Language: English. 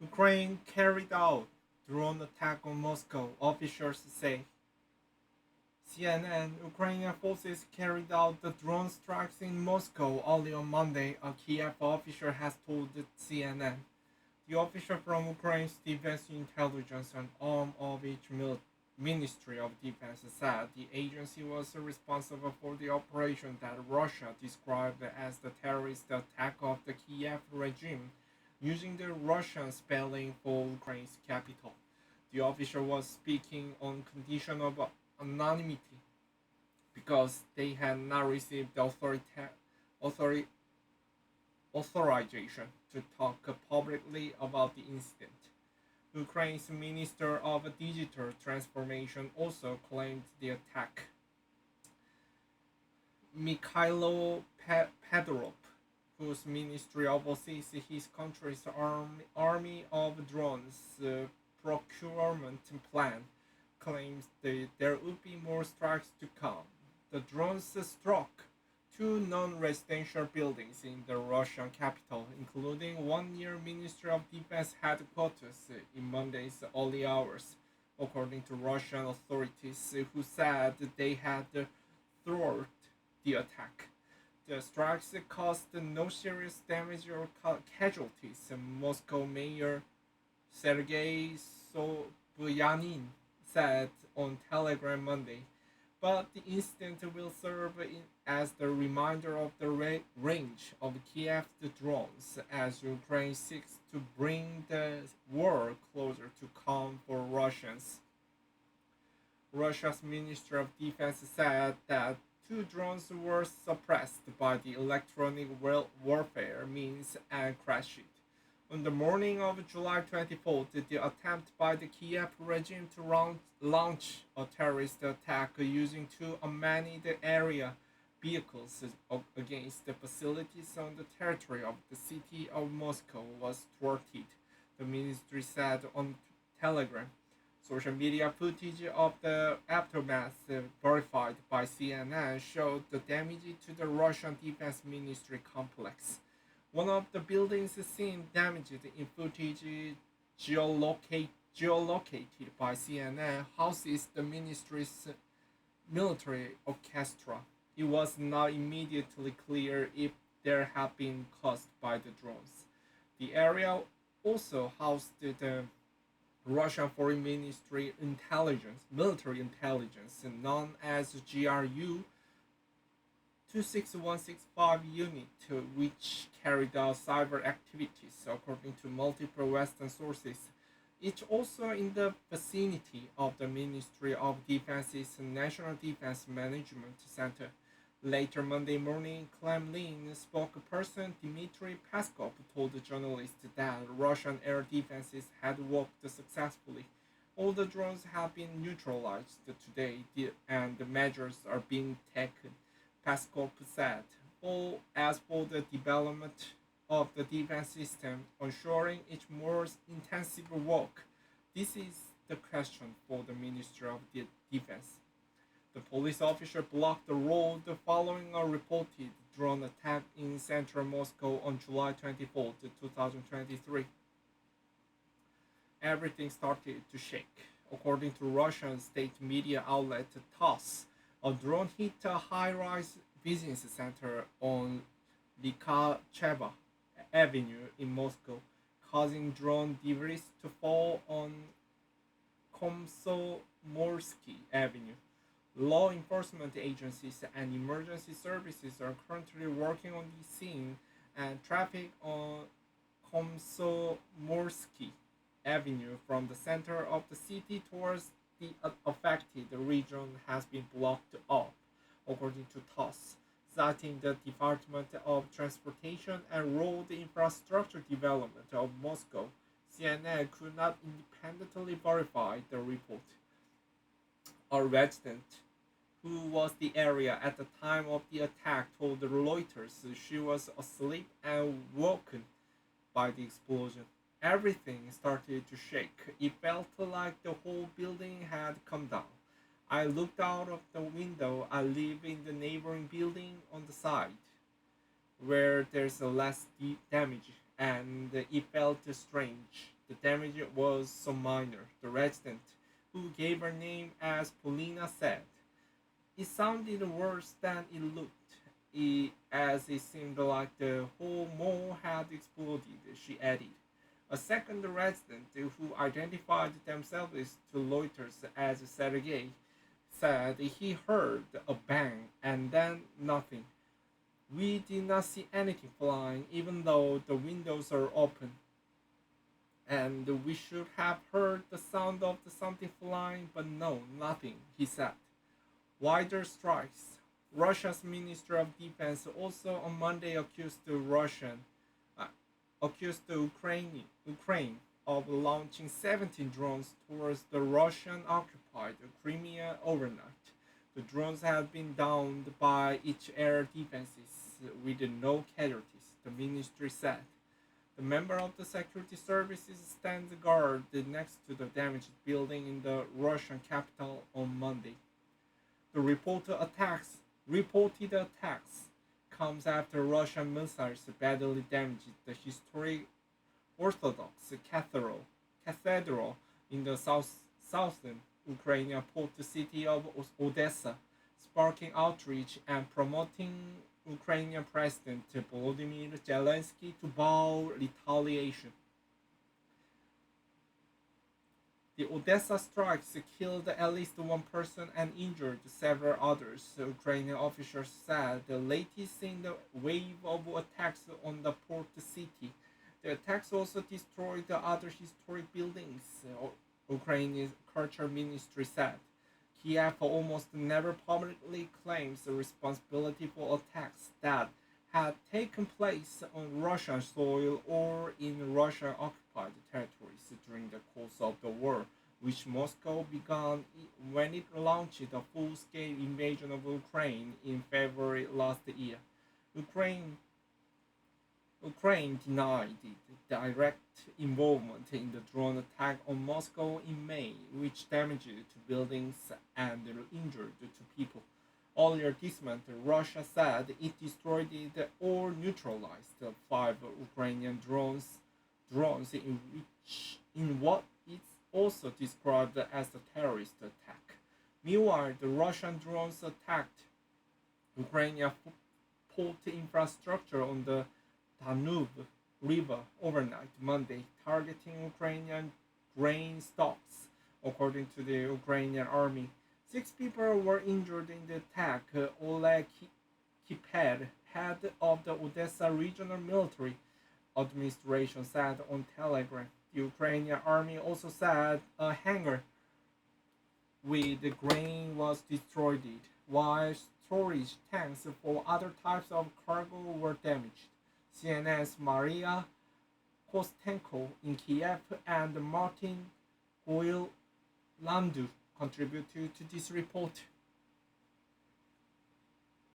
Ukraine carried out drone attack on Moscow, officials say. CNN, Ukrainian forces carried out the drone strikes in Moscow early on Monday, a Kiev official has told CNN. The official from Ukraine's Defense Intelligence and arm of its Ministry of Defense said the agency was responsible for the operation that Russia described as the terrorist attack of the Kiev regime, using the Russian spelling for Ukraine's capital. The official was speaking on condition of anonymity because they had not received the authori- authorization to talk publicly about the incident. Ukraine's Minister of Digital Transformation also claimed the attack. Mikhailo Fedorov, whose ministry oversees his country's army of drones procurement plan, claims that there would be more strikes to come. The drones struck two non-residential buildings in the Russian capital, including one near Ministry of Defense headquarters in Monday's early hours, according to Russian authorities who said they had thwarted the attack. The strikes caused no serious damage or casualties. Moscow Mayor Sergei Sobyanin said on Telegram Monday, but the incident will serve as the reminder of the range of Kiev's drones as Ukraine seeks to bring the war closer to calm for Russians. Russia's Ministry of Defense said that two drones were suppressed by the electronic warfare means and crashed. On the morning of July 24th, the attempt by the Kiev regime to launch a terrorist attack using two unmanned area vehicles against the facilities on the territory of the city of Moscow was thwarted, the ministry said on Telegram. Social media footage of the aftermath, verified by CNN, showed the damage to the Russian Defense Ministry complex. One of the buildings seen damaged in footage geolocated by CNN houses the ministry's military orchestra. It was not immediately clear if there had been caused by the drones. The area also housed the Russian Foreign Ministry military intelligence, known as GRU 26165 unit, which carried out cyber activities, according to multiple Western sources. It's also in the vicinity of the Ministry of Defense's National Defense Management Center. Later Monday morning, Kremlin spokesperson Dmitry Peskov told journalists that Russian air defenses had worked successfully. All the drones have been neutralized today, and the measures are being taken, Peskov said. As for the development of the defense system, ensuring its more intensive work, this is the question for the Ministry of Defense. The police officer blocked the road following a reported drone attack in central Moscow on July 24, 2023. Everything started to shake. According to Russian state media outlet TASS, a drone hit a high-rise business center on Lyakacheva Avenue in Moscow, causing drone debris to fall on Komsomolsky Avenue. Law enforcement agencies and emergency services are currently working on the scene, and traffic on Komsomolsky Avenue from the center of the city towards the affected region has been blocked off, according to TASS, citing the Department of Transportation and Road Infrastructure Development of Moscow. CNN could not independently verify the report. A resident who was the area at the time of the attack told Reuters she was asleep and woken by the explosion. Everything started to shake. It felt like the whole building had come down. I looked out of the window. I live in the neighboring building on the side, where there's less damage, and it felt strange, The damage was so minor, the resident, who gave her name as Polina, said. It sounded worse than it looked, as it seemed like the whole mall had exploded, she added. A second resident, who identified themselves to Reuters as Sergei, said he heard a bang and then nothing. We did not see anything flying, even though the windows are open. And we should have heard the sound of something flying, but no, nothing, he said. Wider strikes. Russia's Ministry of Defense also on Monday uh, accused Ukraine of launching 17 drones towards the Russian-occupied Crimea overnight. The drones have been downed by its air defenses with no casualties, the ministry said. The member of the security services stands guard next to the damaged building in the Russian capital on Monday. The reported attacks comes after Russian missiles badly damaged the historic Orthodox cathedral in the southern Ukrainian port city of Odessa, sparking outrage and promoting Ukrainian President Volodymyr Zelensky to vow retaliation. The Odessa strikes killed at least one person and injured several others, Ukrainian officials said, the latest in the wave of attacks on the port city. The attacks also destroyed other historic buildings, Ukraine's culture ministry said. Kiev almost never publicly claims responsibility for attacks that had taken place on Russian soil or in Russian-occupied territories during the course of the war, which Moscow began when it launched a full-scale invasion of Ukraine in February last year. Ukraine Ukraine denied direct involvement in the drone attack on Moscow in May, which damaged two buildings and injured two people. Earlier this month, Russia said it destroyed or neutralized five Ukrainian drones in what is also described as a terrorist attack. Meanwhile, the Russian drones attacked Ukrainian port infrastructure on the Danube River overnight Monday, targeting Ukrainian grain stocks, according to the Ukrainian army. 6 people were injured in the attack, Oleg Kiped, head of the Odessa Regional Military Administration, said on Telegram. The Ukrainian army also said a hangar with grain was destroyed, while storage tanks for other types of cargo were damaged. CNN's Maria Kostenko in Kiev and Martin Goilandu contributed to this report.